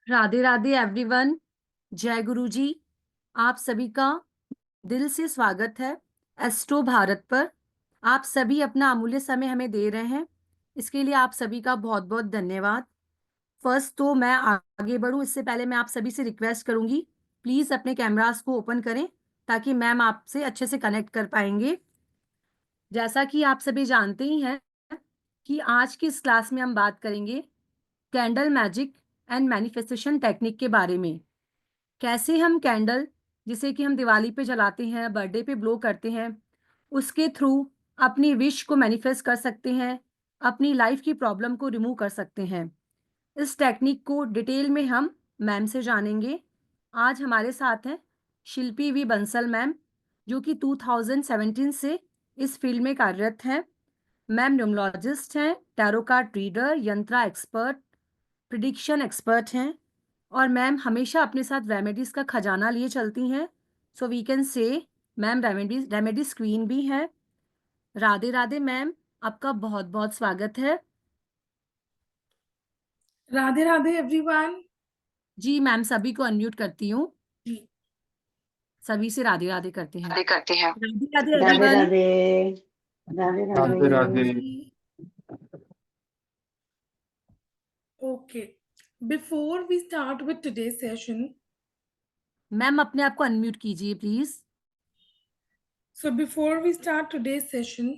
Radhe Radhe everyone. जय गुरु जी। आप सभी का दिल से स्वागत है एस्ट्रो भारत पर। आप सभी अपना अमूल्य समय हमें दे रहे हैं, इसके लिए आप सभी का बहुत बहुत धन्यवाद। फर्स्ट तो मैं आगे बढ़ूं इससे पहले मैं आप सभी से रिक्वेस्ट करूंगी, प्लीज अपने कैमरास को ओपन करें ताकि मैम आपसे अच्छे से कनेक्ट कर पाएंगे। जैसा कि आप सभी जानते ही हैं कि आज की इस क्लास में हम बात करेंगे candle magic and manifestation technique के बारे में। कैसे हम कैंडल, जिसे कि हम दिवाली पे जलाते हैं, बर्थडे पे ब्लो करते हैं, उसके थ्रू अपनी विश को मैनिफेस्ट कर सकते हैं, अपनी लाइफ की प्रॉब्लम को रिमूव कर सकते हैं। इस टेक्निक को डिटेल में हम मैम से जानेंगे। आज हमारे साथ हैं शिल्पी वी बंसल मैम, जो कि 2017 से इस फील्ड में कार्यरत हैं। मैम न्यूमरोलॉजिस्ट हैं, टैरो कार्ड रीडर, यंत्रा एक्सपर्ट, प्रिडिक्शन एक्सपर्ट हैं, और मैम हमेशा अपने साथ रेमेडीज का खजाना लिए चलती हैं। So we can say ma'am remedies queen भी हैं। राधे राधे मैम, आपका बहुत बहुत स्वागत है। राधे राधे एवरीवन। जी मैम, सभी को अनम्यूट करती हूँ, जी सभी से राधे राधे करते हैं। राधे करते हैं। Radhe Radhe Radhe everyone. Radhe. Radhe Radhe Radhe. Radhe. Okay. Before we start with today's session, ma'am अपने आप को अनम्यूट कीजिए please. before we start today's session,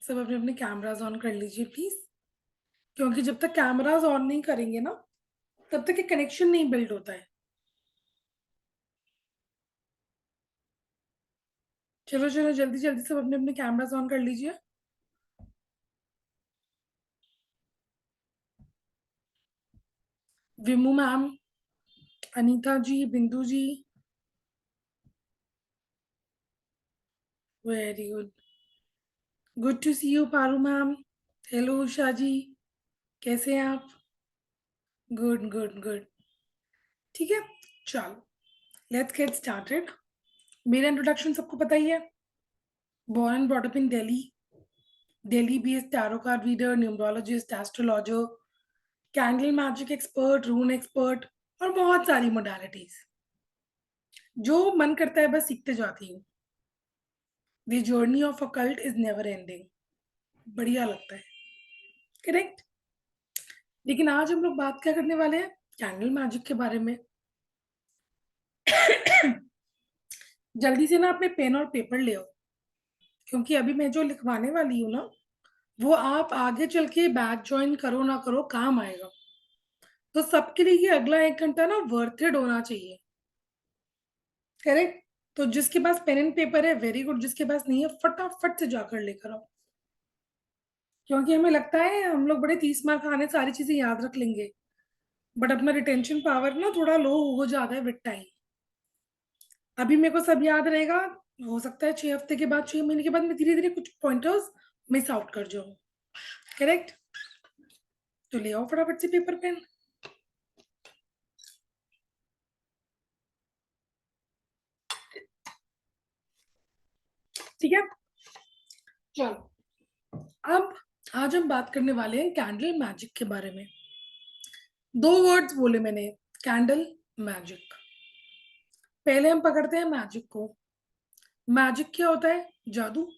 सब अपने अपने कैमरास ऑन कर लीजिए प्लीज, क्योंकि जब तक कैमरास ऑन नहीं करेंगे ना, तब तक ये कनेक्शन नहीं बिल्ड होता है। चलो चलो जल्दी जल्दी सब अपने अपने कैमरास ऑन कर लीजिए। विमू ma'am, Anita ji, Bindu ji, very good. Good to see you Paru ma'am. Hello Usha ji, कैसे हैं आप? Good good good. ठीक है, चलो लेट्स गेट स्टार्टेड। मेरा इंट्रोडक्शन सबको पता ही है। Born and brought up in Delhi, Delhi based tarot card reader, numerologist, astrologer, candle magic expert, rune expert और बहुत सारी मोडालिटीज। जो मन करता है बस सीखते जाती हूँ। The journey of occult is never ending. बढ़िया लगता है, करेक्ट? लेकिन आज हम लोग बात क्या करने वाले हैं? कैंडल मैजिक के बारे में। जल्दी से ना अपने पेन और पेपर ले आओ, क्योंकि अभी मैं जो लिखवाने वाली हूँ ना, वो आप आगे चल के बैच ज्वाइन करो ना करो काम आएगा। तो सबके लिए ये अगला 1 घंटा ना वर्थ इट होना चाहिए, करेक्ट? तो जिसके पास पेन एंड पेपर है वेरी गुड, जिसके पास नहीं है फटाफट से जाकर लेकर आओ, क्योंकि हमें लगता है हम लोग बड़े 30 मार्क आने सारी चीजें याद रख लेंगे, बट अपना रिटेंशन पावर ना थोड़ा लो हो जाता है विद टाइम। अभी मेरे को सब याद रहेगा, हो सकता है 6 हफ्ते के बाद, 6 महीने के बाद मैं धीरे धीरे कुछ पॉइंटर्स मिस आउट कर जाऊं, करेक्ट? तो ले आओ फटाफट से पेपर पेन। ठीक है, चलो अब आज हम बात करने वाले हैं कैंडल मैजिक के बारे में। 2 वर्ड्स बोले मैंने, कैंडल मैजिक। पहले हम पकड़ते हैं मैजिक को। मैजिक क्या होता है? जादू।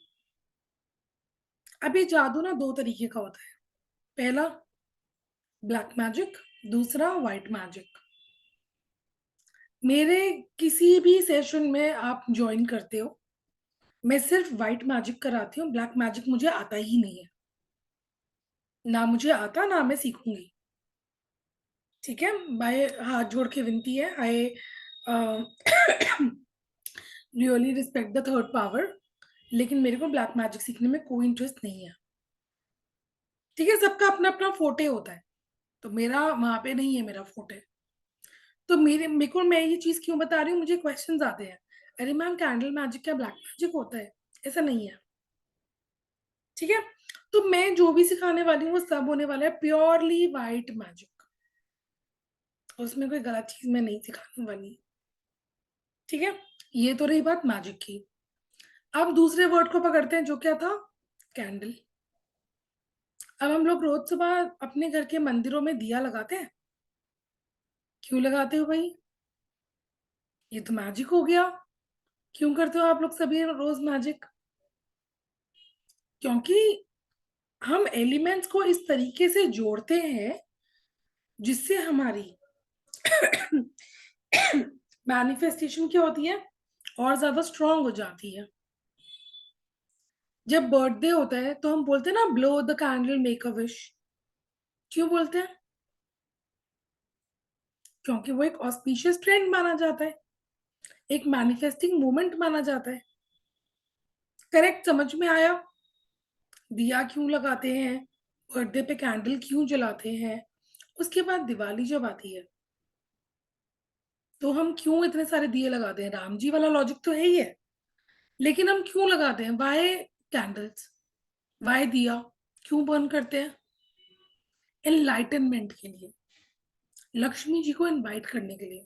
अब ये जादू ना 2 तरीके का होता है। पहला ब्लैक मैजिक, दूसरा व्हाइट मैजिक। मेरे किसी भी सेशन में आप ज्वाइन करते हो, मैं सिर्फ व्हाइट मैजिक कराती हूँ, ब्लैक मैजिक मुझे आता ही नहीं है, ना मुझे आता ना मैं सीखूंगी। ठीक है, बाय हाथ जोड़ के विनती है, I really respect the third power, लेकिन मेरे को ब्लैक मैजिक सीखने में कोई इंटरेस्ट नहीं है। ठीक है, सबका अपना अपना फोटे होता है, तो मेरा वहां पे नहीं है मेरा फोटे। तो मेरे को मैं ये चीज क्यों बता रही हूँ, मुझे क्वेश्चंस आते हैं, अरे मैम कैंडल मैजिक क्या ब्लैक मैजिक होता है? ऐसा नहीं है, ठीक है? तो मैं जो भी सिखाने वाली हूँ वो सब होने वाला है प्योरली वाइट मैजिक, उसमें कोई गलत चीज मैं नहीं सिखाने वाली। ठीक है, ये तो रही बात मैजिक की। अब दूसरे वर्ड को पकड़ते हैं, जो क्या था? कैंडल। अब हम लोग रोज सुबह अपने घर के मंदिरों में दिया लगाते हैं, क्यों लगाते हो भाई? ये तो मैजिक हो गया। क्यों करते हो आप लोग सभी रोज मैजिक? क्योंकि हम एलिमेंट्स को इस तरीके से जोड़ते हैं जिससे हमारी मैनिफेस्टेशन क्या होती है, और ज्यादा स्ट्रांग हो जाती है। जब बर्थडे होता है तो हम बोलते हैं ना, blow the candle make a wish. क्यों बोलते हैं? क्योंकि वो एक ऑस्पिशियस ट्रेंड माना जाता है, एक मैनिफेस्टिंग मोमेंट माना जाता है। करेक्ट, समझ में आया? दिया क्यों लगाते हैं, बर्थडे पे कैंडल क्यों जलाते हैं, उसके बाद दिवाली जब आती है तो हम क्यों इतने सारे दिए लगाते हैं? राम जी वाला लॉजिक तो है ही है, लेकिन हम क्यों लगाते हैं? वाई कैंडल्स, वाई दिया क्यों बर्न करते हैं? एनलाइटनमेंट के लिए, लक्ष्मी जी को इनवाइट करने के लिए,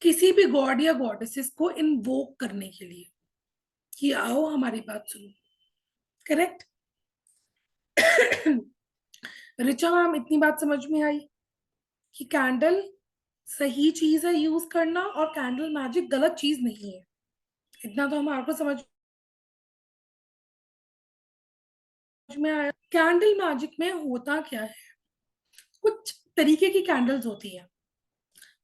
किसी भी गॉड या गॉडेसेस को इन्वोक करने के लिए कि आओ हमारी बात सुनो। करेक्ट। रिचा मैम, इतनी बात समझ में आई कि कैंडल सही चीज है यूज करना, और कैंडल मैजिक गलत चीज नहीं है। इतना तो हमारे को समझ में आया। कैंडल मैजिक में होता क्या है, कुछ तरीके की कैंडल्स होती है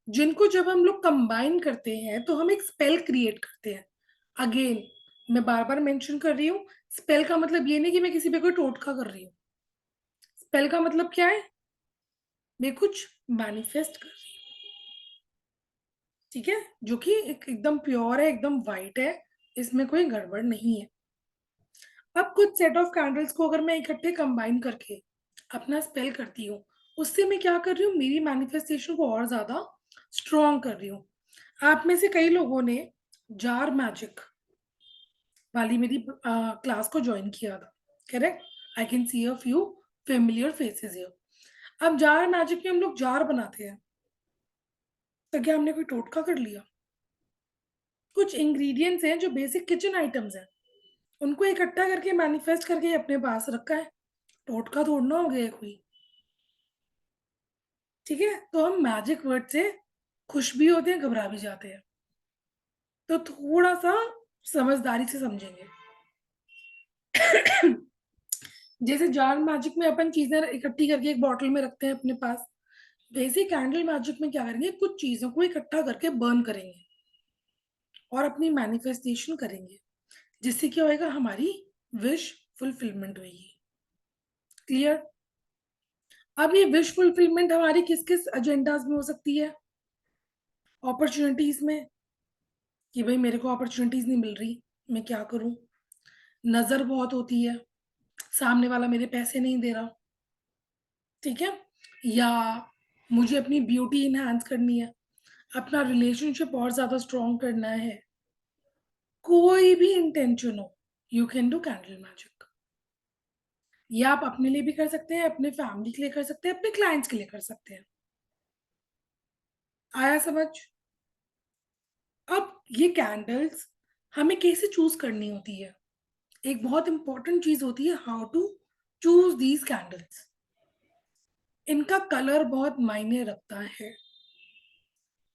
जिनको जब हम लोग कंबाइन करते हैं तो हम एक स्पेल क्रिएट करते हैं। अगेन, मैं बार बार मेंशन कर रही हूँ, स्पेल का मतलब ये नहीं कि मैं किसी पे कोई टोटका कर रही हूँ। स्पेल का मतलब क्या है? मैं कुछ मैनिफेस्ट कर रही हूँ, ठीक है, जो कि एकदम प्योर है, एकदम वाइट है, इसमें कोई गड़बड़ नहीं है। अब कुछ सेट ऑफ कैंडल्स को अगर मैं इकट्ठे कंबाइन करके अपना स्पेल करती हूँ, उससे मैं क्या कर रही हूँ, मेरी मैनिफेस्टेशन को और ज्यादा स्ट्रॉन्ग कर रही हूँ। आप में से कई लोगों ने जार मैजिक वाली मेरी क्लास को ज्वाइन किया था। Correct, I can see a few familiar faces here. अब जार मैजिक में हम लोग जार बनाते हैं, तो क्या हमने कोई टोटका कर लिया? कुछ इंग्रेडिएंट्स हैं जो बेसिक किचन आइटम्स हैं, उनको इकट्ठा करके मैनिफेस्ट करके अपने पास रखा है, टोटका तोड़ना हो गया कोई। ठीक है, तो हम मैजिक वर्ड से खुश भी होते हैं, घबरा भी जाते हैं। तो थोड़ा सा समझदारी से समझेंगे। जैसे जार मैजिक में अपन चीजें इकट्ठी करके एक बॉटल में रखते हैं अपने पास, वैसे कैंडल मैजिक में क्या करेंगे, कुछ चीजों को इकट्ठा करके बर्न करेंगे और अपनी मैनिफेस्टेशन करेंगे, जिससे क्या होएगा, हमारी विश फुलफिलमेंट होगी। क्लियर? अब ये विश फुलफिलमेंट हमारी किस किस एजेंडाज में हो सकती है? अपॉर्चुनिटीज में, कि भाई मेरे को अपॉर्चुनिटीज नहीं मिल रही, मैं क्या करूं? नजर बहुत होती है, सामने वाला मेरे पैसे नहीं दे रहा, ठीक है, या मुझे अपनी ब्यूटी इनहांस करनी है, अपना रिलेशनशिप और ज्यादा स्ट्रॉन्ग करना है, कोई भी इंटेंशन हो, you can do candle magic. ये आप अपने लिए भी कर सकते हैं, अपने फैमिली के लिए कर सकते हैं, अपने क्लाइंट्स के लिए कर सकते हैं। आया समझ? अब ये कैंडल्स हमें कैसे चूज करनी होती है, एक बहुत इंपॉर्टेंट चीज होती है, how to choose these candles. इनका कलर बहुत मायने रखता है,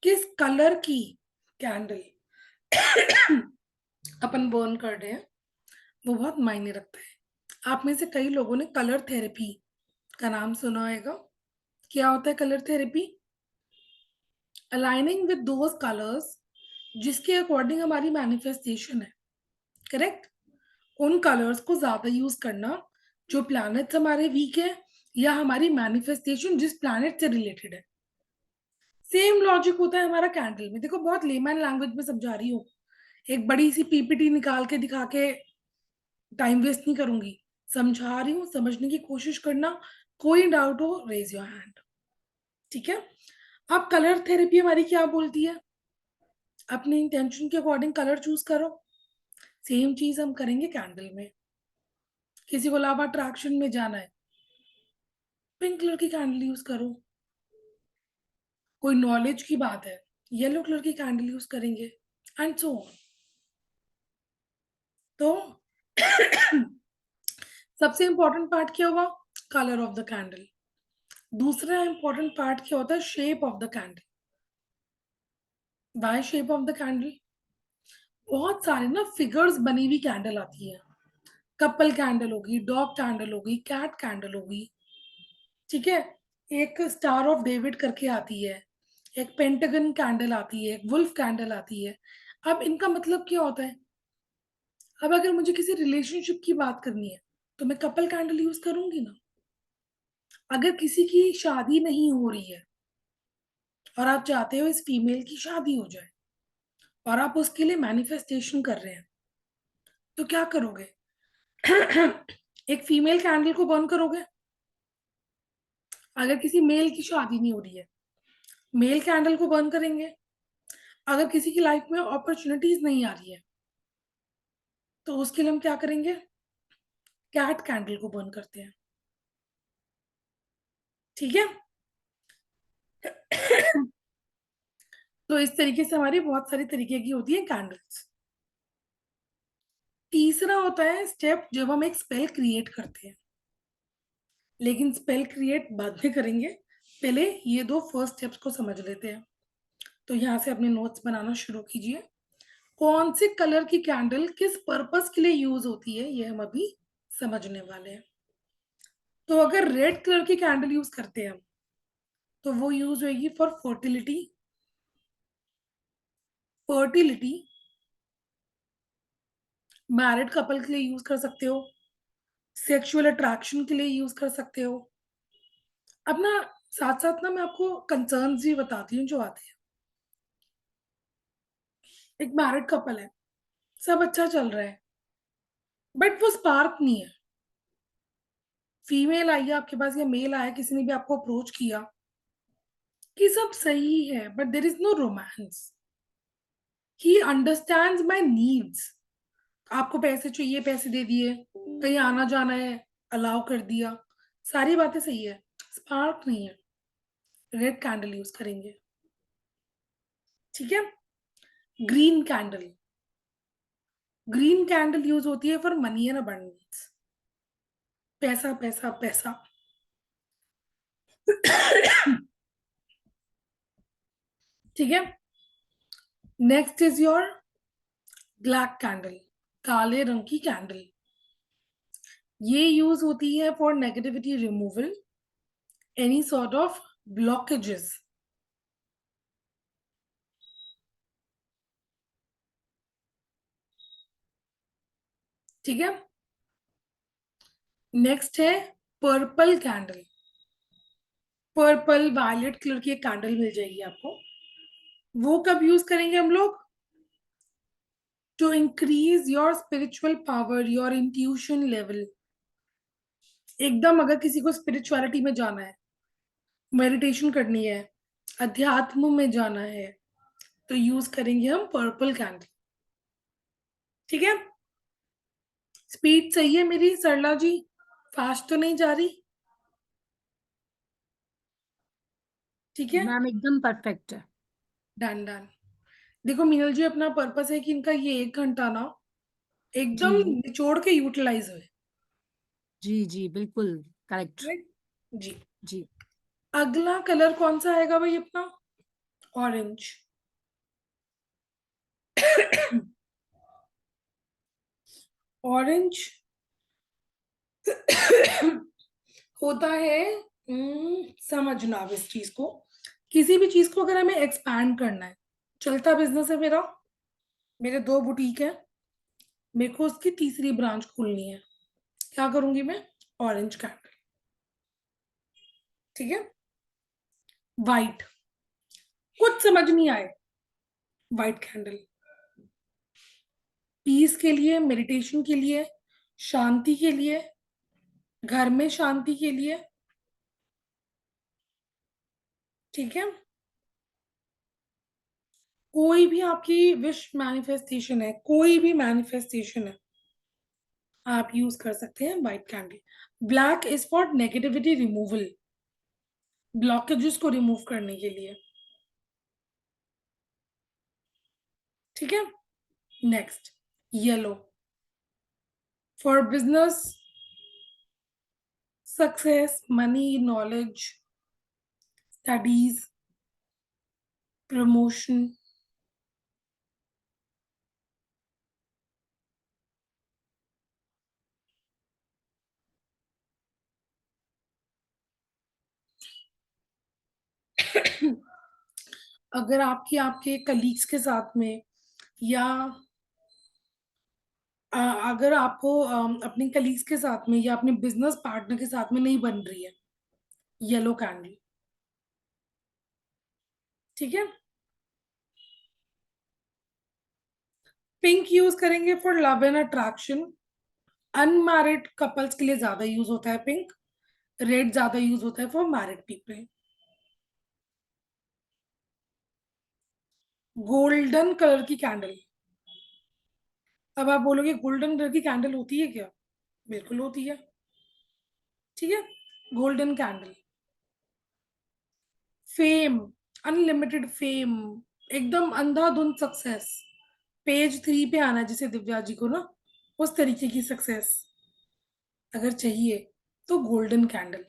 किस कलर की कैंडल अपन बर्न कर रहे हैं वो बहुत मायने रखता है। आप में से कई लोगों ने कलर थेरेपी का नाम सुना होगा। क्या होता है colour therapy? Aligning with those colours जिसके अकॉर्डिंग हमारी मैनिफेस्टेशन है। करेक्ट, उन कलर्स को ज्यादा यूज करना जो प्लैनेट्स हमारे वीक है, या हमारी मैनिफेस्टेशन जिस प्लैनेट से रिलेटेड है। सेम लॉजिक होता है हमारा कैंडल में। देखो, बहुत लेमन लैंग्वेज में समझा रही हूँ, एक बड़ी सी पीपीटी निकाल के दिखा के टाइम वेस्ट नहीं करूंगी, समझा रही हूँ, समझने की कोशिश करना। कोई डाउट हो, रेज योर हैंड। ठीक है, अब कलर थेरेपी हमारी क्या बोलती है, अपने इंटेंशन के अकॉर्डिंग कलर चूज करो। सेम चीज हम करेंगे कैंडल में। किसी को लव अट्रैक्शन में जाना है, पिंक कलर की कैंडल यूज करो। कोई नॉलेज की बात है, येलो कलर की कैंडल यूज करेंगे, एंड सो ऑन। तो सबसे इंपॉर्टेंट पार्ट क्या हुआ? Colour of the candle. दूसरा इंपॉर्टेंट पार्ट क्या होता है, shape of the candle. By shape of the candle बहुत सारे ना फिगर्स बनी हुई कैंडल आती है। कपल कैंडल होगी, डॉग कैंडल होगी, कैट कैंडल होगी, ठीक है। एक स्टार ऑफ डेविड करके आती है, एक पेंटागन कैंडल आती है, एक वुल्फ कैंडल आती है। अब इनका मतलब क्या होता है? अब अगर मुझे किसी रिलेशनशिप की बात करनी है तो मैं कपल कैंडल यूज करूंगी ना। अगर किसी की शादी नहीं हो रही है और आप चाहते हो इस फीमेल की शादी हो जाए और आप उसके लिए मैनिफेस्टेशन कर रहे हैं, तो क्या करोगे? एक फीमेल कैंडल को बर्न करोगे। अगर किसी मेल की शादी नहीं हो रही है, मेल कैंडल को बर्न करेंगे। अगर किसी की लाइफ में अपॉर्चुनिटीज नहीं आ रही है तो उसके लिए हम क्या करेंगे? कैट कैंडल को बर्न करते हैं, ठीक है। तो इस तरीके से हमारी बहुत सारी तरीके की होती है कैंडल्स। तीसरा होता है स्टेप जब हम एक स्पेल क्रिएट करते हैं, लेकिन स्पेल क्रिएट बाद में करेंगे, पहले ये दो फर्स्ट स्टेप्स को समझ लेते हैं। तो यहाँ से अपने नोट्स बनाना शुरू कीजिए। कौन से कलर की कैंडल किस पर्पस के लिए यूज होती है ये हम अभी समझने वाले हैं। तो अगर रेड कलर की कैंडल यूज करते हैं हम, तो वो यूज होगी for fertility. Fertility married couple के लिए यूज कर सकते हो, सेक्सुअल अट्रैक्शन के लिए यूज कर सकते हो। अब ना साथ साथ ना मैं आपको कंसर्न्स भी बताती हूँ जो आते हैं। एक मैरिड कपल है, सब अच्छा चल रहा है, बट वो स्पार्क नहीं है। फीमेल आई है आपके पास या मेल आया, किसी ने भी आपको अप्रोच किया कि सब सही है but there is no romance. He understands my needs. आपको पैसे चाहिए, पैसे दे दिए, कहीं आना जाना है अलाउ कर दिया, सारी बातें सही है, स्पार्क नहीं है। रेड कैंडल यूज करेंगे, ठीक है। Green candle, green candle use होती है फॉर मनी एंड अबंडेंस। पैसा पैसा पैसा। ठीक है। Next is your black candle, काले रंग की कैंडल। ये यूज होती है for negativity removal, any sort of blockages. ठीक है। नेक्स्ट है purple candle. Purple violet colour की एक कैंडल मिल जाएगी आपको। वो कब यूज करेंगे हम लोग? To increase your spiritual power, your intuition level. एकदम अगर किसी को स्पिरिचुअलिटी में जाना है, मेडिटेशन करनी है, अध्यात्म में जाना है, तो यूज करेंगे हम पर्पल कैंडल, ठीक है। स्पीड सही है मेरी सरला जी? फास्ट तो नहीं जा रही? ठीक है, मैम एकदम परफेक्ट है। Done done. देखो मीनल जी, अपना पर्पस है कि इनका ये 1 घंटा ना एकदम जी निचोड़ के यूटिलाइज हो। जी जी बिल्कुल करेक्ट। राइट जी। जी अगला कलर कौन सा आएगा भाई अपना? ऑरेंज। ऑरेंज होता है, समझना अब इस चीज को। किसी भी चीज को अगर हमें एक्सपैंड करना है, चलता बिजनेस है मेरा, मेरे 2 बुटीक है, मेरे को उसकी तीसरी ब्रांच खोलनी है, क्या करूंगी मैं? ऑरेंज कैंडल, ठीक है। वाइट, कुछ समझ नहीं आए, वाइट कैंडल पीस के लिए, मेडिटेशन के लिए, शांति के लिए, घर में शांति के लिए, ठीक है। कोई भी आपकी विश मैनिफेस्टेशन है, कोई भी मैनिफेस्टेशन है, आप यूज कर सकते हैं white candle. Black is for negativity removal, blockages को रिमूव करने के लिए, ठीक है। Next yellow, for business, success, money, knowledge, studies, promotion, अगर आपके कलीग्स के साथ में या अगर आपको अपने कलीग्स के साथ में या अपने बिजनेस पार्टनर के साथ में नहीं बन रही है, येलो कैंडल, ठीक है। पिंक यूज करेंगे for love and attraction, unmarried couples के लिए ज्यादा यूज होता है पिंक। रेड ज्यादा यूज होता है for married people. Golden colour की कैंडल, अब आप बोलोगे गोल्डन कलर की कैंडल होती है क्या? बिल्कुल होती है, ठीक है। Golden candle, fame, unlimited fame, एकदम अंधाधुंध सक्सेस, पेज 3 पे आना है जैसे दिव्या जी को ना, उस तरीके की सक्सेस अगर चाहिए तो golden candle.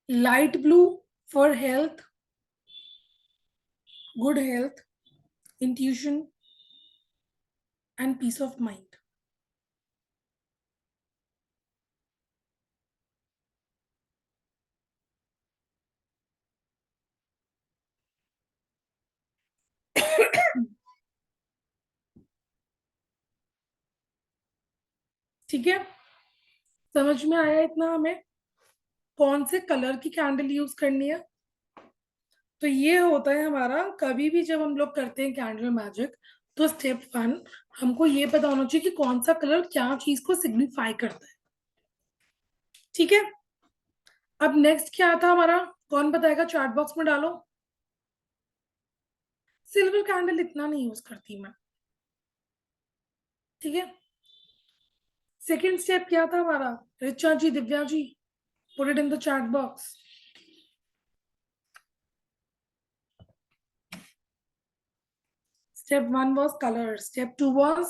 Light blue for health, good health, intuition and peace of mind. ठीक है, समझ में आया इतना हमें कौन से कलर की कैंडल यूज करनी है? तो ये होता है हमारा, कभी भी जब हम लोग करते हैं कैंडल मैजिक, तो स्टेप 1 हमको ये पता होना चाहिए कि कौन सा कलर क्या चीज को सिग्निफाई करता है, ठीक है। अब नेक्स्ट क्या था हमारा, कौन बताएगा? चैट बॉक्स में डालो। सिल्वर कैंडल इतना नहीं यूज करती मैं, ठीक है। सेकेंड स्टेप क्या था हमारा? Richa ji, Divya ji, put it in the chat box. Step 1 was color. Step 2 was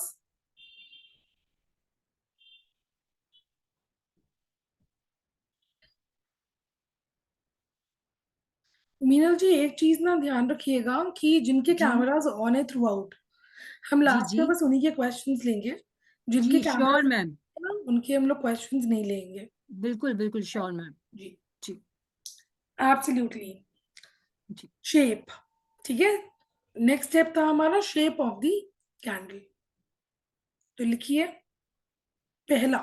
Meenal ji, एक चीज ना ध्यान रखिएगा कि जिनके जी कैमराज ऑन है थ्रू आउट, हम जी लास्ट जी में बस उन्हीं के क्वेश्चंस लेंगे। जिनके जी श्योर कैमराज मैम, उनके हम लोग क्वेश्चंस नहीं लेंगे। बिल्कुल बिल्कुल श्योर मैम। जी, जी एब्सोल्युटली। जी शेप, ठीक है। नेक्स्ट स्टेप था हमारा शेप ऑफ द कैंडल। तो लिखिए, पहला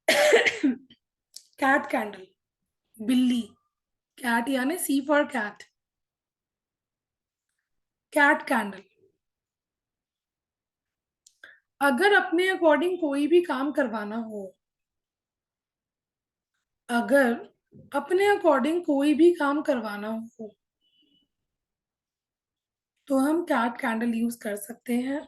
कैट कैंडल, बिल्ली, कैट यानी सी फॉर कैट, कैट कैंडल। अगर अपने अकॉर्डिंग कोई भी काम करवाना हो, अगर अपने अकॉर्डिंग कोई भी काम करवाना हो तो हम कैट कैंडल यूज कर सकते हैं।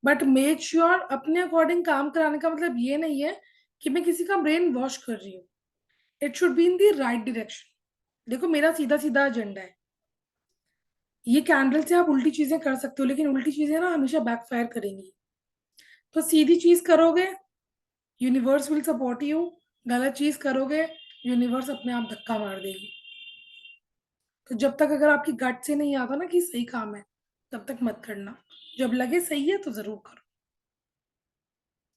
बट मेक श्योर अपने अकॉर्डिंग काम कराने का मतलब ये नहीं है कि मैं किसी का ब्रेन वॉश कर रही हूँ। It should be in the right direction. देखो, मेरा सीधा सीधा एजेंडा है। ये कैंडल से आप उल्टी चीजें कर सकते हो, लेकिन उल्टी चीजें ना हमेशा बैकफायर करेंगी। तो सीधी चीज करोगे, यूनिवर्स विल सपोर्ट यू। गलत चीज करोगे, यूनिवर्स अपने आप धक्का मार देगी। तो जब तक अगर आपकी गट से नहीं आता ना कि सही काम है, तब तक मत करना। जब लगे सही है तो जरूर करो,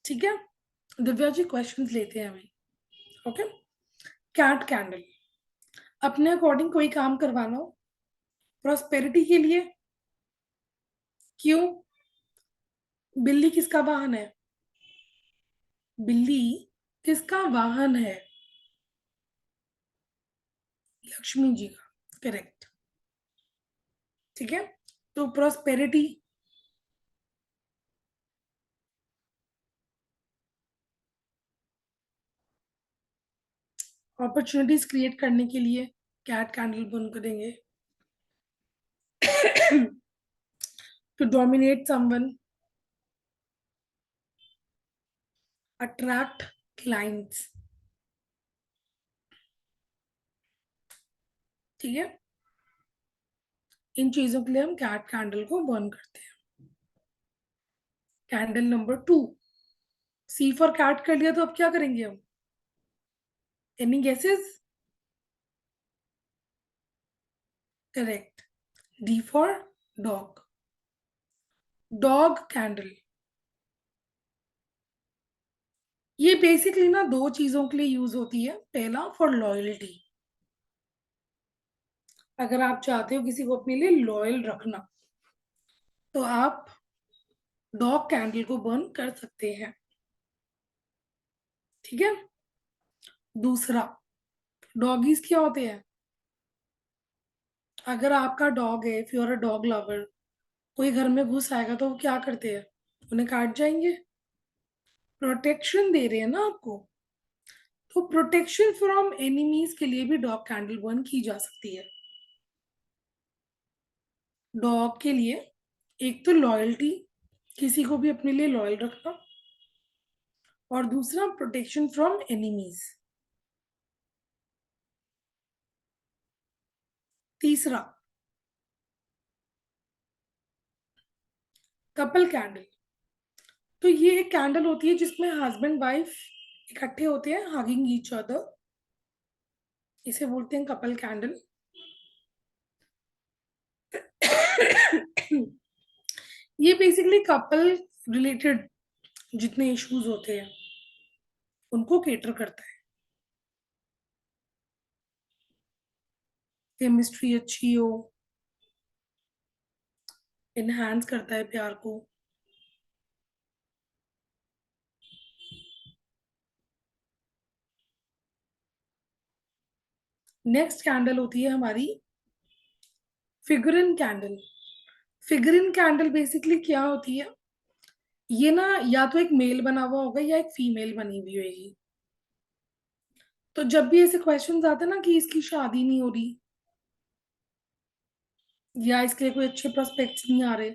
ठीक है। दिव्या जी, क्वेश्चंस लेते हैं अभी, ओके। कैट कैंडल, अपने अकॉर्डिंग कोई काम करवाना हो, प्रॉस्पेरिटी के लिए। क्यों? बिल्ली किसका वाहन है? बिल्ली किसका वाहन है? लक्ष्मी जी का, करेक्ट, ठीक है। तो प्रॉस्पेरिटी, अपॉर्चुनिटीज क्रिएट करने के लिए कैट कैंडल बन करेंगे। To dominate someone, attract clients, ठीक है। इन चीजों के लिए हम कैट कैंडल को बर्न करते हैं। Candle number 2, C for cat कर लिया, तो अब क्या करेंगे हम? Any guesses? Correct, D for dog. Dog candle. ये बेसिकली ना दो चीजों के लिए यूज होती है। पहला, फॉर लॉयल्टी। अगर आप चाहते हो किसी को अपने लिए लॉयल रखना, तो आप डॉग कैंडल को बर्न कर सकते हैं। ठीक है। दूसरा, डॉगीज क्या होते हैं? अगर आपका डॉग है, if you are a dog lover, कोई घर में घुस आएगा तो वो क्या करते हैं? उन्हें काट जाएंगे। प्रोटेक्शन दे रहे हैं ना आपको। तो प्रोटेक्शन फ्रॉम एनिमीज के लिए भी डॉग कैंडल बर्न की जा सकती है। डॉग के लिए एक तो लॉयल्टी, किसी को भी अपने लिए लॉयल रखना, और दूसरा प्रोटेक्शन फ्रॉम एनिमीज। तीसरा, कपल कैंडल। तो ये एक कैंडल होती है जिसमें हस्बैंड वाइफ इकट्ठे होते हैं, हगिंग ईच अदर। इसे बोलते हैं कपल कैंडल। ये बेसिकली कपल रिलेटेड जितने इश्यूज होते हैं उनको केटर करता है। केमिस्ट्री अच्छी हो, इनहांस करता है प्यार को। नेक्स्ट कैंडल होती है हमारी figurine candle. Figurine candle basically क्या होती है? ये ना या तो एक मेल बना हुआ होगा या एक फीमेल बनी हुई होगी। तो जब भी ऐसे क्वेश्चंस आते हैं ना कि इसकी शादी नहीं हो रही या इसके लिए कोई अच्छे प्रोस्पेक्ट्स नहीं आ रहे,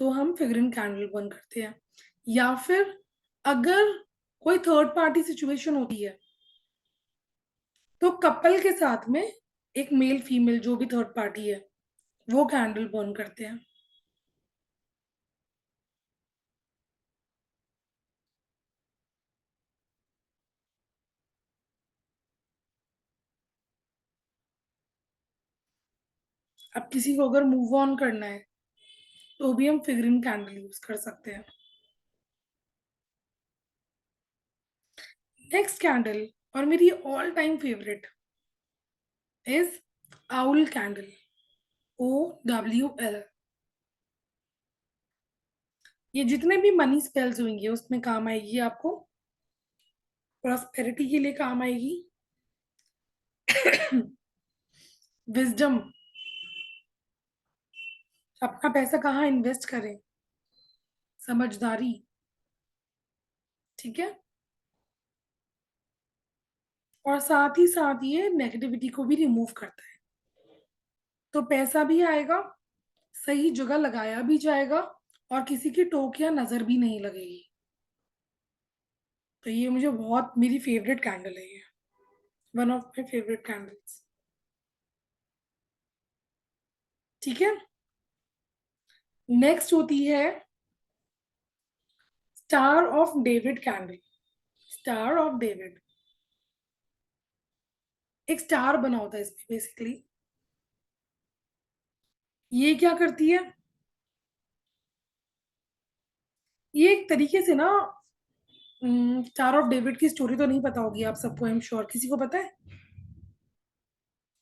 तो हम फिगरिन कैंडल बर्न करते हैं। या फिर अगर कोई थर्ड पार्टी सिचुएशन होती है, तो कपल के साथ में एक मेल फीमेल जो भी थर्ड पार्टी है वो कैंडल बर्न करते हैं। अब किसी को अगर मूव ऑन करना है तो भी हम फिगरिन कैंडल यूज कर सकते हैं। नेक्स्ट कैंडल, और मेरी all time favourite, is owl candle. OWL। ये जितने भी मनी स्पेल्स होंगे उसमें काम आएगी आपको। प्रॉस्पेरिटी के लिए काम आएगी। विजडम, अपना पैसा कहाँ इन्वेस्ट करें, समझदारी। ठीक है। और साथ ही साथ ये नेगेटिविटी को भी रिमूव करता है। तो पैसा भी आएगा, सही जगह लगाया भी जाएगा, और किसी की टोक या नजर भी नहीं लगेगी। तो ये मुझे बहुत, मेरी फेवरेट कैंडल है ये, one of my favourite candles. ठीक है। नेक्स्ट होती है star of David candle. Star of David, एक स्टार बना होता है इसमें बेसिकली। ये क्या करती है? ये एक तरीके से ना, स्टार ऑफ डेविड की स्टोरी तो नहीं पता होगी आप सबको, आई एम श्योर। किसी को पता है?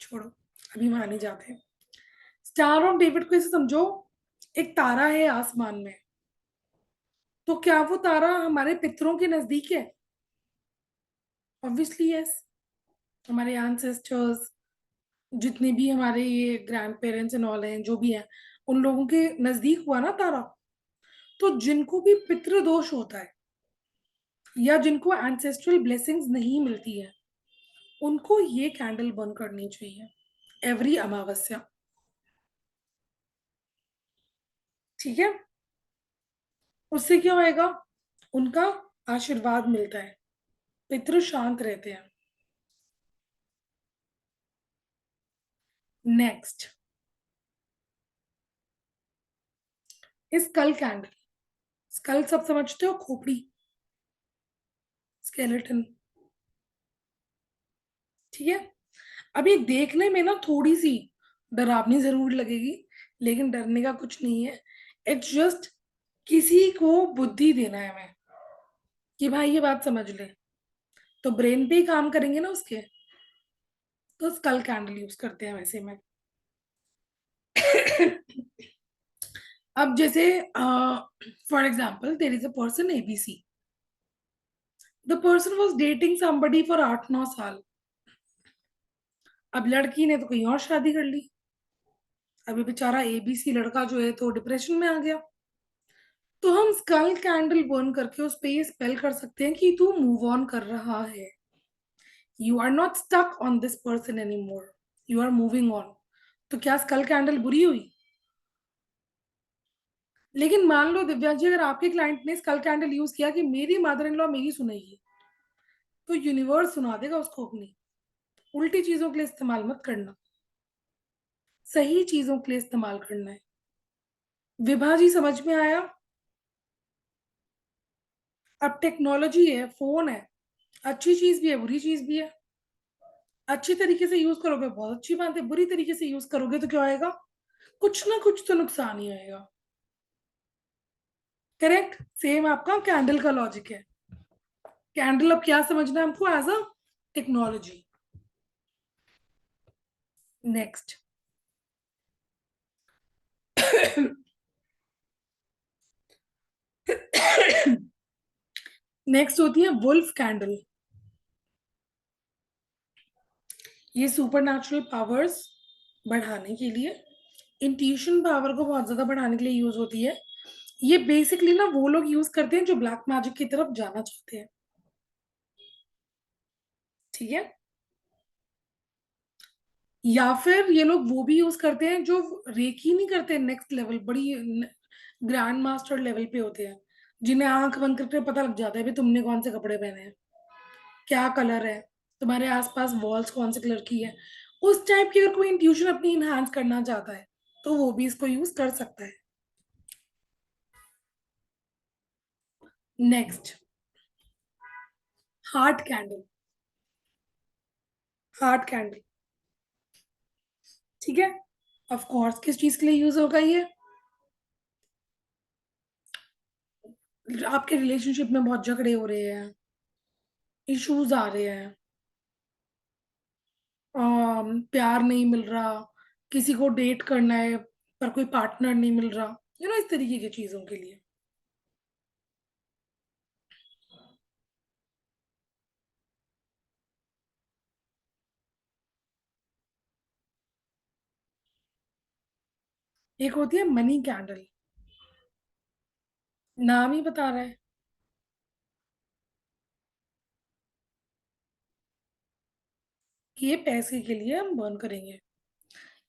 छोड़ो, अभी वहां नहीं जाते। स्टार ऑफ डेविड को ऐसे समझो, एक तारा है आसमान में। तो क्या वो तारा हमारे पितरों के नजदीक है? Obviously yes. हमारे एंसेस्टर्स, जितने भी हमारे ये ग्रैंड पेरेंट्स एंड ऑल हैं, जो भी हैं, उन लोगों के नजदीक हुआ ना तारा। तो जिनको भी पितृ दोष होता है या जिनको एंसेस्ट्रल ब्लेसिंग्स नहीं मिलती है, उनको ये कैंडल बर्न करनी चाहिए एवरी अमावस्या। ठीक है। उससे क्या होएगा? उनका आशीर्वाद मिलता है, पितृ शांत रहते हैं। Next, school candle. स्कल सब समझते हो, खोपड़ी। स्केलेटन। ठीक है, अब ये देखने में ना थोड़ी सी डरावनी जरूर लगेगी, लेकिन डरने का कुछ नहीं है। इट्स जस्ट किसी को बुद्धि देना है हमें कि भाई ये बात समझ ले, तो ब्रेन पे ही काम करेंगे ना उसके। तो स्कल कैंडल यूज करते हैं वैसे में। अब जैसे for example there is a person ABC, the person was dating somebody for 8-9 साल। अब लड़की ने तो कहीं और शादी कर ली। अभी बेचारा एबीसी लड़का जो है तो डिप्रेशन में आ गया। तो हम स्कल कैंडल बर्न करके उस पे ये स्पेल कर सकते हैं कि तू मूव ऑन कर रहा है, you are not stuck on this person any more, you are moving on. तो क्या स्कल कैंडल बुरी हुई? लेकिन मान लो दिव्या जी, अगर आपके क्लाइंट ने स्कल कैंडल यूज किया कि मेरी मदर इन लॉ मेरी सुनेगी, तो यूनिवर्स सुना देगा उसको अपनी। उल्टी चीजों के लिए इस्तेमाल मत करना, सही चीजों के लिए इस्तेमाल करना है। विभा जी समझ में आया? अब टेक्नोलॉजी है, फोन है, अच्छी चीज भी है बुरी चीज भी है। अच्छी तरीके से यूज करोगे बहुत अच्छी बात है, बुरी तरीके से यूज करोगे तो क्या आएगा? कुछ ना कुछ तो नुकसान ही आएगा। करेक्ट, सेम आपका कैंडल का लॉजिक है। कैंडल अब क्या समझना है हमको? As a technology. Next next होती है वुल्फ कैंडल। ये सुपर नेचुरल पावर्स बढ़ाने के लिए, इंट्यूशन पावर को बहुत ज्यादा बढ़ाने के लिए यूज होती है। ये बेसिकली ना वो लोग यूज करते हैं जो ब्लैक मैजिक की तरफ जाना चाहते हैं। ठीक है, या फिर ये लोग वो भी यूज करते हैं जो रेकी नहीं करते, नेक्स्ट लेवल बड़ी ग्रैंड मास्टर लेवल पे होते हैं, जिन्हें आंख बंद करके पता लग जाता है भी तुमने कौन से कपड़े पहने हैं, क्या कलर है, तुम्हारे आसपास वॉल्स कौन से कलर की है। उस टाइप की अगर कोई इंट्यूशन अपनी इनहांस करना चाहता है तो वो भी इसको यूज कर सकता है। Next, heart candle. Heart candle, ठीक है, ऑफ कोर्स किस चीज के लिए यूज होगा ये? आपके रिलेशनशिप में बहुत झगड़े हो रहे हैं, इश्यूज आ रहे हैं, प्यार नहीं मिल रहा, किसी को डेट करना है पर कोई पार्टनर नहीं मिल रहा, इस तरीके की चीजों के लिए। एक होती है मनी कैंडल, नाम ही बता रहा है कि ये पैसे के लिए हम बर्न करेंगे।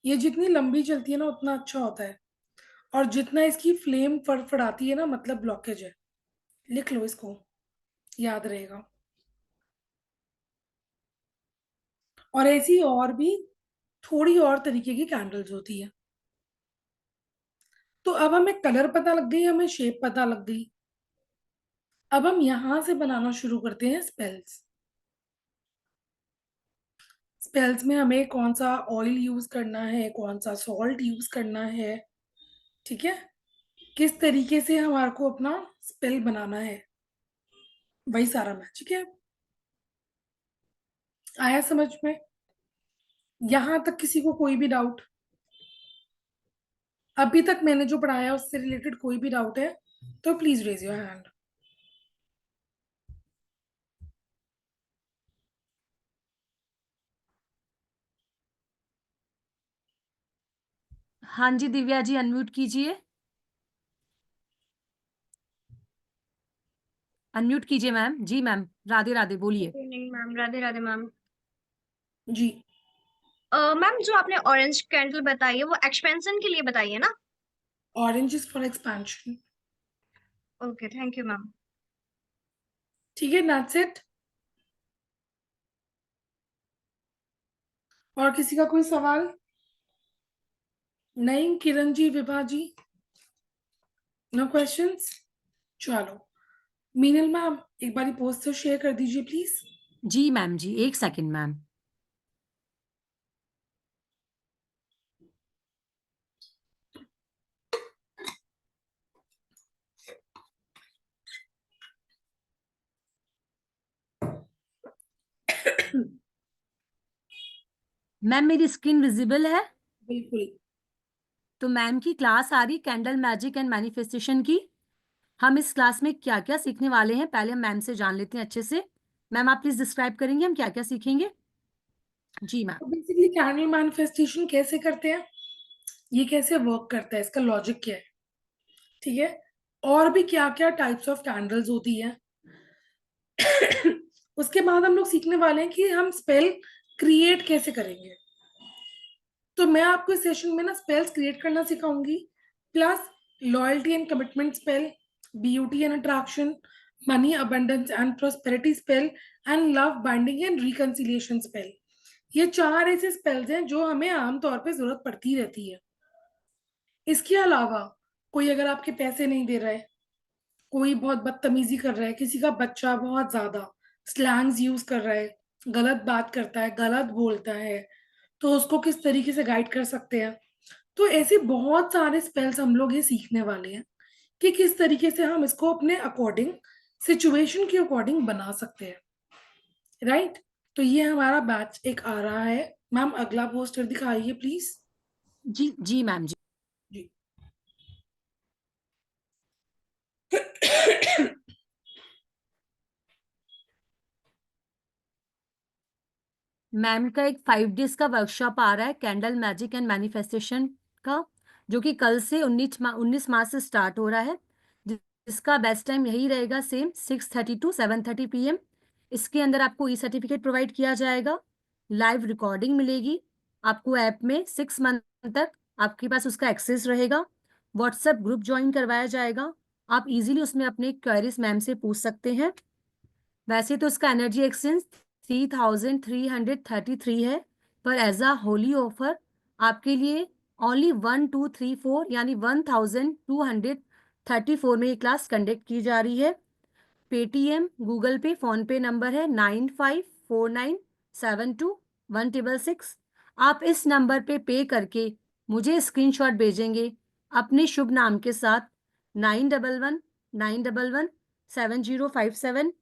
ये जितनी लंबी चलती है ना उतना अच्छा होता है, और जितना इसकी फ्लेम फड़फड़ाती है ना मतलब ब्लॉकेज है। लिख लो इसको, याद रहेगा। और ऐसी और भी थोड़ी और तरीके की कैंडल्स होती है। तो अब हमें कलर पता लग गई, हमें शेप पता लग गई। अब हम यहां से बनाना शुरू करते हैं स्पेल्स। स्पेल्स में हमें कौन सा ऑयल यूज करना है, कौन सा सॉल्ट यूज करना है, ठीक है, किस तरीके से हमारे को अपना स्पेल बनाना है, वही सारा मैजिक है। आया समझ में? यहां तक किसी को कोई भी डाउट? अभी तक मैंने जो पढ़ाया उससे रिलेटेड कोई भी डाउट है तो प्लीज रेज योर हैंड। हाँ जी दिव्या जी, अनम्यूट कीजिए। अनम्यूट कीजिए मैम। जी मैम, राधे राधे, बोलिए। Good evening ma'am, Radhe Radhe ma'am. जी, मैम जो आपने ऑरेंज कैंडल बताई है वो एक्सपेंशन के लिए बताई है ना? Orange is for expansion. Okay, thank you ma'am. ठीक है, दैट्स इट। और किसी का कोई सवाल? नहीं, किरण जी, विभा जी, नो क्वेश्चंस? चलो, मीनल मैम एक बारी पोस्टर शेयर कर दीजिए प्लीज। जी मैम जी, एक सेकंड मैम। मैम मेरी स्क्रीन विजिबल है? बिल्कुल। तो मैम की क्लास आ रही कैंडल मैजिक एंड मैनिफेस्टेशन की। हम इस क्लास में क्या क्या सीखने वाले हैं, पहले हम मैम से जान लेते हैं अच्छे से। मैम आप प्लीज डिस्क्राइब करेंगे हम क्या क्या सीखेंगे? जी मैम। तो बेसिकली कैंडल मैनिफेस्टेशन कैसे करते हैं, ये कैसे वर्क करता है, इसका लॉजिक क्या है, ठीक है, और भी क्या क्या टाइप्स ऑफ कैंडल्स होती है। उसके बाद हम लोग सीखने वाले हैं कि हम स्पेल क्रिएट कैसे करेंगे। तो मैं आपको इस सेशन में ना स्पेल्स क्रिएट करना सिखाऊंगी, plus loyalty and commitment spell, beauty and attraction, money abundance and prosperity spell, and love binding and reconciliation spell. ये 4 ऐसे स्पेल्स हैं जो हमें आमतौर पे जरूरत पड़ती रहती है। इसके अलावा कोई अगर आपके पैसे नहीं दे रहा है, कोई बहुत बदतमीजी कर रहा है, किसी का बच्चा बहुत ज्यादा स्लैंग्स यूज कर रहा है, गलत बात करता है, गलत बोलता है, तो उसको किस तरीके से गाइड कर सकते हैं। तो ऐसे बहुत सारे स्पेल्स हम लोग ये सीखने वाले हैं कि किस तरीके से हम इसको अपने अकॉर्डिंग, सिचुएशन के अकॉर्डिंग बना सकते हैं, राइट। तो ये हमारा बैच एक आ रहा है। मैम अगला पोस्टर दिखाइए प्लीज। जी जी मैम जी। जी। मैम का एक 5 डेज का वर्कशॉप आ रहा है कैंडल मैजिक एंड मैनिफेस्टेशन का, जो कि कल से 19 मार्च से स्टार्ट हो रहा है। जिसका बेस्ट टाइम यही रहेगा, सेम 6:30 to 7:30 PM। इसके अंदर आपको ई सर्टिफिकेट प्रोवाइड किया जाएगा, लाइव रिकॉर्डिंग मिलेगी आपको ऐप में 6 मंथ तक आपके पास उसका एक्सेस रहेगा। व्हाट्सएप ग्रुप ज्वाइन करवाया जाएगा, आप इजीली उसमें अपने क्वेरीज मैम से पूछ सकते हैं। वैसे तो इसका एनर्जी एक्सचेंज 3333 है, पर एज अ होली ऑफर आपके लिए ओनली 1234 यानी 1234 में ये क्लास कंडक्ट की जा रही है। पेटीएम, गूगल पे, फोन पे नंबर है 9549721666। आप इस नंबर पे करके मुझे स्क्रीनशॉट भेजेंगे अपने शुभ नाम के साथ 9119117057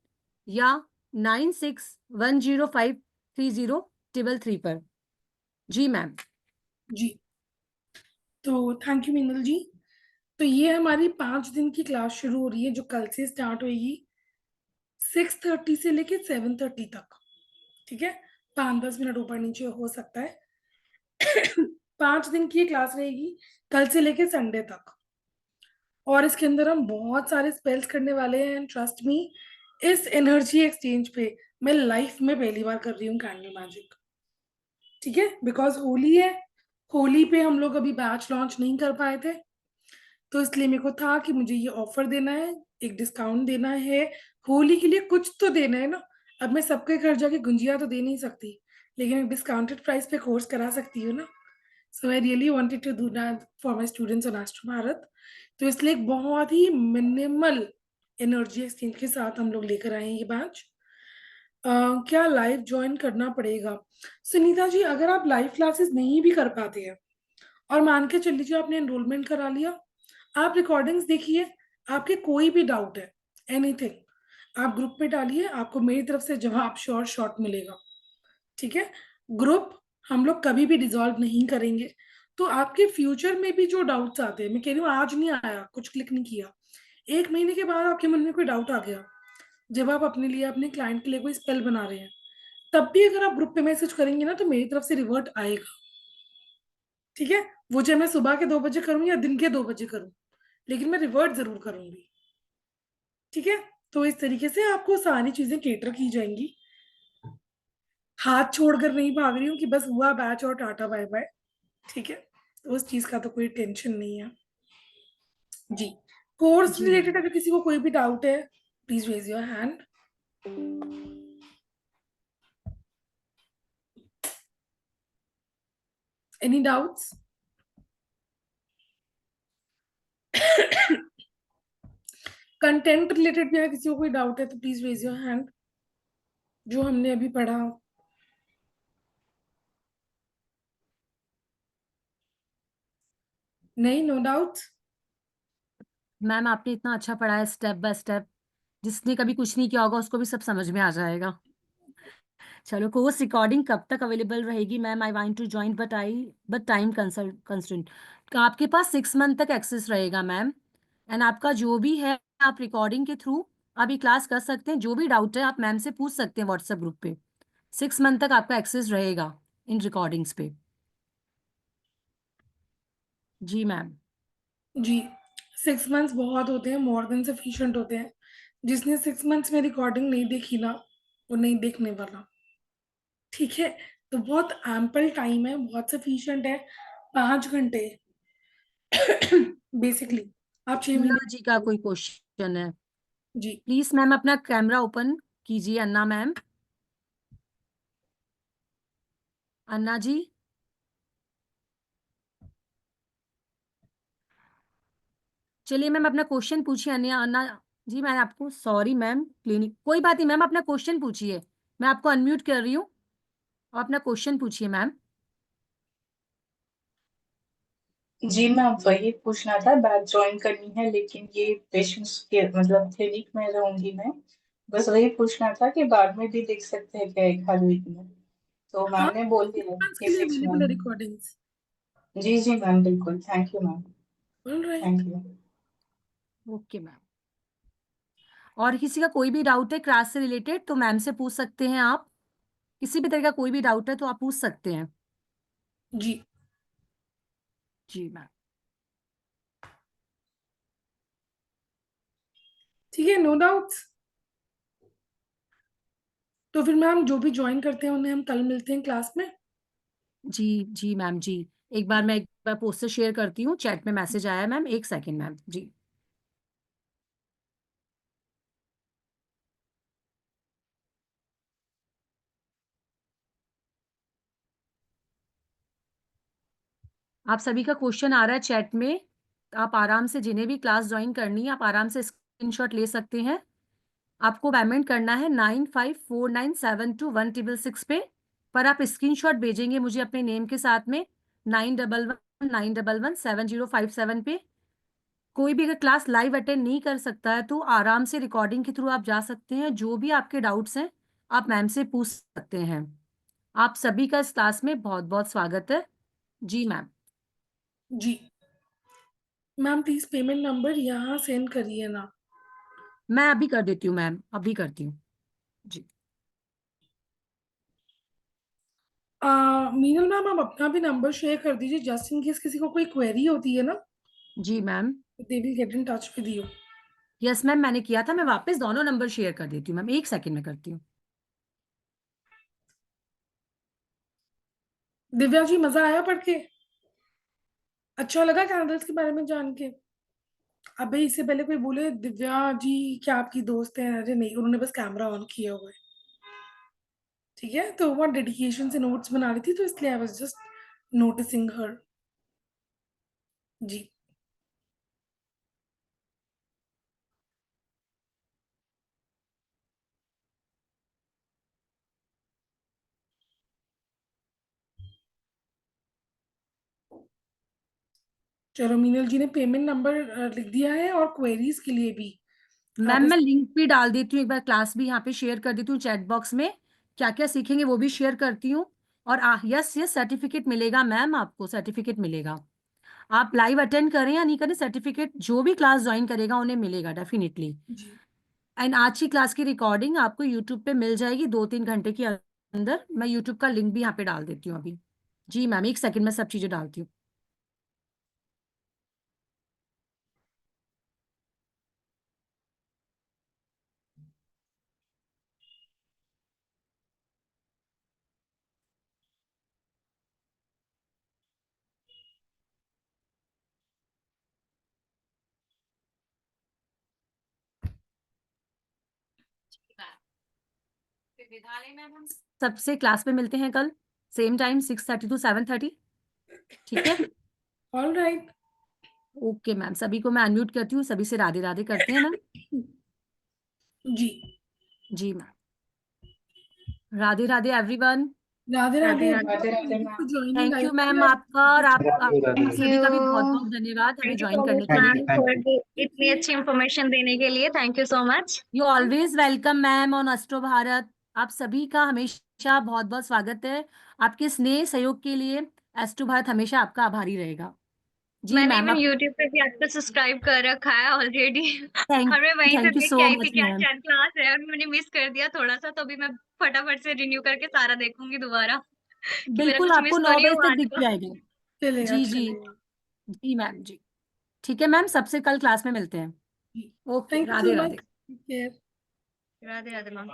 या 9610530333 पर। जी मैम। जी। तो थैंक यू मीनल जी। तो ये हमारी 5 दिन की क्लास शुरू हो रही है जो कल से स्टार्ट होगी 6:30 से लेके 7:30 तक, ठीक है। 5-10 मिनट ऊपर नीचे हो सकता है। 5 दिन की ये क्लास रहेगी, कल से लेके संडे तक। और इसके अंदर हम बहुत सारे स्पेल्स करने वाले हैं, एंड ट्रस्ट मी, इस एनर्जी एक्सचेंज पे मैं लाइफ में पहली बार कर रही हूँ कैंडल मैजिक, ठीक है, बिकॉज होली है। होली पे हम लोग अभी बैच लॉन्च नहीं कर पाए थे, तो इसलिए मेरे को था कि मुझे ये ऑफर देना है, एक डिस्काउंट देना है, होली के लिए कुछ तो देना है ना। अब मैं सबके घर जाके गुंजिया तो दे नहीं सकती, लेकिन एक डिस्काउंटेड प्राइस पे कोर्स करा सकती हूँ ना। So I really wanted to do that for my students on Astro Bharat. तो इसलिए एक बहुत ही मिनिमल एनर्जी एक्सचेंज के साथ हम लोग लेकर आए हैं ये बैच। क्या लाइव ज्वाइन करना पड़ेगा? सुनीता जी, अगर आप लाइव क्लासेस नहीं भी कर पाते हैं और मान के चल लीजिए आपने एनरोलमेंट करा लिया, आप रिकॉर्डिंग्स देखिए, आपके कोई भी डाउट है, एनीथिंग, आप ग्रुप में डालिए, आपको मेरी तरफ से जवाब श्योर शॉर्ट मिलेगा, ठीक है। ग्रुप हम लोग कभी भी डिसॉल्व नहीं करेंगे। तो आपके फ्यूचर में भी जो डाउट्स आते हैं, मैं कह रही हूँ आज नहीं आया, कुछ क्लिक नहीं किया, 1 महीने के बाद आपके मन में कोई डाउट आ गया, जब आप अपने लिए, अपने क्लाइंट के लिए कोई स्पेल बना रहे हैं, तब भी अगर आप ग्रुप पे मैसेज करेंगे ना, तो मेरी तरफ से रिवर्ट आएगा, ठीक है। वो चाहे मैं सुबह के 2 बजे करूँ या दिन के 2 बजे करूँ, लेकिन मैं रिवर्ट जरूर करूंगी, ठीक है। तो इस तरीके से आपको सारी चीजें केटर की जाएंगी। हाथ छोड़कर नहीं भाग रही हूँ कि बस हुआ बैच और टाटा बाय बाय, ठीक है। तो उस चीज का तो कोई टेंशन नहीं है जी। कोर्स जी रिलेटेड मैम। अगर किसी को कोई भी डाउट है, please raise your hand. Any doubts? Content related भी अगर किसी को कोई डाउट है तो प्लीज रेज योर हैंड, जो हमने अभी पढ़ा। नहीं, नो डाउट। मैम आपने इतना अच्छा पढ़ाया स्टेप बाय स्टेप, जिसने कभी कुछ नहीं किया होगा उसको भी सब समझ में आ जाएगा। चलो, कोर्स रिकॉर्डिंग कब तक अवेलेबल रहेगी ma'am? I want to join but time constraint. आपके पास 6 मंथ तक एक्सेस रहेगा मैम, एंड आपका जो भी है आप रिकॉर्डिंग के थ्रू अभी क्लास कर सकते हैं। जो भी डाउट है आप मैम से पूछ सकते हैं व्हाट्सएप ग्रुप पे। 6 मंथ तक आपका एक्सेस रहेगा इन रिकॉर्डिंग्स पे। जी मैम। जी, 6 मंथ्स बहुत होते हैं, मोर देन सफिशिएंट होते हैं। जिसने 6 मंथ्स में रिकॉर्डिंग नहीं देखी ना, वो नहीं देखने वाला। ठीक है, तो बहुत एम्पल टाइम है, बहुत सफिशिएंट है, 5 घंटे बेसिकली। आप 6 महीने। अन्ना जी का कोई क्वेश्चन है? जी। प्लीज मैम अपना कैमरा ओपन कीजिए, अन्ना मैम। अन्ना जी। चलिए मैम अपना क्वेश्चन पूछिए। अन्ना अन्ना जी, मैं आपको सॉरी मैम, क्लिनिक कोई बात नहीं मैम, अपना क्वेश्चन पूछिए। मैं आपको अनम्यूट कर रही हूँ और अपना क्वेश्चन पूछिए मैम। जी मैम, वही पूछना था, बैच ज्वाइन करनी है लेकिन ये पेशेंट्स के मतलब क्लिनिक में रहूंगी मैं। बस वही पूछना था कि बाद में भी देख सकते हैं क्या एक हर वीक में? तो हाँ, मैम ने बोल 6 दिया मंथ्स कि के लिए 6 मंथ। अवेलेबल है रिकॉर्डिंग्स। जी जी मैम, बिल्कुल, thank you ma'am. All thank right. You. Okay ma'am. और किसी का कोई भी डाउट है क्लास से रिलेटेड तो मैम से पूछ सकते हैं आप। किसी भी तरह का कोई भी डाउट है तो आप पूछ सकते हैं। जी। जी मैम। ठीक है, नो डाउट्स। तो फिर मैम जो भी ज्वाइन करते हैं उन्हें हम कल मिलते हैं क्लास में। जी जी मैम जी। एक बार पोस्टर शेयर करती हूँ, चैट में मैसेज आया है मैम, एक सेकेंड मैम जी। आप सभी का क्वेश्चन आ रहा है चैट में। आप आराम से, जिन्हें भी क्लास ज्वाइन करनी है आप आराम से स्क्रीनशॉट ले सकते हैं। आपको पेमेंट करना है 9549721666 पे। पर आप स्क्रीनशॉट भेजेंगे मुझे अपने नेम के साथ में 9119117057 पे। कोई भी अगर क्लास लाइव अटेंड नहीं कर सकता है तो आराम से रिकॉर्डिंग के थ्रू आप जा सकते हैं। जो भी आपके डाउट्स हैं आप मैम से पूछ सकते हैं। आप सभी का इस क्लास में बहुत बहुत स्वागत है। जी मैम। जी मैम, प्लीज पेमेंट नंबर यहाँ सेंड करिए ना। मैं अभी कर देती हूँ मैम, अभी करती हूँ। जी। मीनल मैम, आप अपना भी नंबर शेयर कर दीजिए, जस्ट इन केस किसी को कोई क्वेरी होती है ना, जी ma'am. They will get in touch with you. Yes ma'am, मैंने किया था। मैं वापस दोनों नंबर शेयर कर देती हूँ मैम, एक सेकंड में करती हूँ। दिव्या जी, मजा आया पढ़ के? अच्छा लगा कैंडल्स के बारे में जान के? अबे इससे पहले कोई बोले दिव्या जी क्या आपकी दोस्त है, अरे नहीं, उन्होंने बस कैमरा ऑन किया हुआ है। ठीक है, तो वो डेडिकेशन से नोट्स बना रही थी, तो इसलिए आई वाज जस्ट नोटिसिंग हर। जी। चलो, मीनल जी ने पेमेंट नंबर लिख दिया है, और क्वेरीज के लिए भी मैम आप मैं इस। लिंक भी डाल देती हूँ, एक बार क्लास भी यहाँ पे शेयर कर देती हूँ चैट बॉक्स में। क्या क्या सीखेंगे वो भी शेयर करती हूँ। और यस यस, सर्टिफिकेट मिलेगा मैम, आपको सर्टिफिकेट मिलेगा। आप लाइव अटेंड करें या नहीं करें, सर्टिफिकेट जो भी क्लास ज्वाइन करेगा उन्हें मिलेगा डेफिनेटली। जी। एंड आज की क्लास की रिकॉर्डिंग आपको यूट्यूब पे मिल जाएगी 2-3 घंटे के अंदर। मैं यूट्यूब का लिंक भी यहाँ पे डाल देती हूँ अभी। जी मैम, एक सेकंड में सब चीजें डालती हूँ। फिर विद्यालय में हम सबसे क्लास में मिलते हैं कल, सेम टाइम 6:30 to 7:30। ठीक है। All right. ओके मैम, सभी को मैं अनम्यूट करती हूँ, सभी से राधे राधे करते हैं मैम। जी। जी ma'am. Radhe Radhe everyone. Radhe Radhe Radhe Radhe ma'am. Thank you ma'am आपका, और आप सभी का भी बहुत बहुत धन्यवाद हमें थैंक यू ज्वाइन सो करने मच के मैम लिए। फॉर इतनी अच्छी इंफॉर्मेशन देने के लिए। Thank you so much. You always welcome ma'am on Astro Bharat. आप सभी का हमेशा बहुत बहुत स्वागत है। आपके स्नेह सहयोग के लिए एस्ट्रो भारत हमेशा आपका आभारी रहेगा। जी मैंने मैम, इवन आप यूट्यूब पे भी आपको सब्सक्राइब कर रखा है ऑलरेडी। थैंक और मैं वहीं से थैंक यू देख सो के आई थी मच कि आज मैम। 10 क्लास है और मैंने मिस कर दिया थोड़ा सा, तो अभी मैं फटाफट से रिन्यू करके सारा देखूंगी दोबारा कि मेरा बिल्कुल कुछ आपको मिस तो 9 नहीं बजे हुआ तक आज दिख का। जाएगा। चलेगा जी जी चलेगा। जी मैम जी। ठीक है मैम, सबसे कल क्लास में मिलते हैं। Okay, thank you Radhe so Radhe. Much. Take care. Radhe Radhe ma'am.